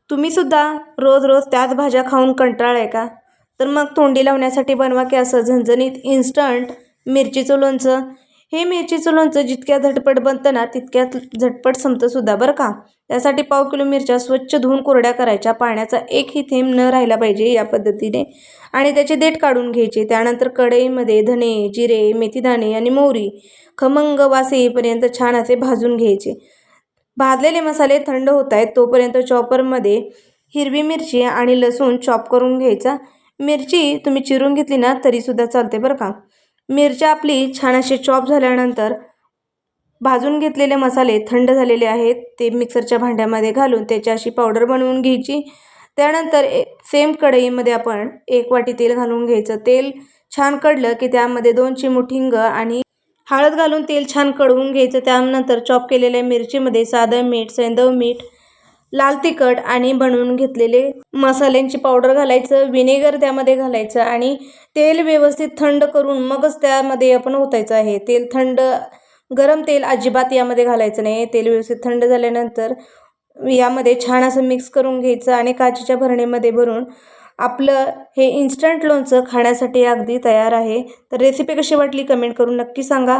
तुम्हीसुद्धा रोज रोज त्याच भाज्या खाऊन कंटाळले का? तर मग तोंडी लावण्यासाठी बनवा की असं झणझणीत इन्स्टंट मिरचीचं लोणचं. हे मिरचीचं लोणचं जितक्या झटपट बनतं ना तितक्यात झटपट संपतंसुद्धा बरं का. त्यासाठी 1/2 किलो मिरच्या स्वच्छ धुवून कोरड्या करायच्या. पाण्याचा एकही थेंब न राहिला पाहिजे या पद्धतीने. आणि त्याचे देठ काढून घ्यायचे. त्यानंतर कढईमध्ये धने, जिरे, मेथीदाणे आणि मोहरी खमंग वास येईपर्यंत छान असे भाजून घ्यायचे. भाजलेले मसाले थंड होत आहेत तोपर्यंत चॉपरमध्ये हिरवी मिरची आणि लसूण चॉप करून घ्यायचा. मिरची तुम्ही चिरून घेतली ना तरीसुद्धा चालते बरं का. मिरच्या आपली छान अशी चॉप झाल्यानंतर भाजून घेतलेले मसाले थंड झालेले आहेत ते मिक्सरच्या भांड्यामध्ये घालून त्याची अशी पावडर बनवून घ्यायची. त्यानंतर सेम कढईमध्ये आपण 1 वाटी तेल घालून घ्यायचं. तेल छान कढलं की त्यामध्ये 2 चिमूट हिंग आणि हळद घालून तेल छान कढवून घ्यायचं. त्यानंतर चॉप केलेल्या मिरचीमध्ये साधं मीठ, सैंधव मीठ, लाल तिखट आणि बनवून घेतलेले मसाल्यांची पावडर घालायचं. व्हिनेगर त्यामध्ये घालायचं आणि तेल व्यवस्थित थंड करून मगच त्यामध्ये आपण ओतायचं आहे. गरम तेल अजिबात यामध्ये घालायचं नाही. तेल व्यवस्थित थंड झाल्यानंतर यामध्ये छान असं मिक्स करून घ्यायचं आणि काचेच्या भरणीमध्ये भरून आपलं हे इन्स्टंट लोणचं खाण्यासाठी अगदी तयार आहे. तर रेसिपी कशी वाटली कमेंट करून नक्की सांगा.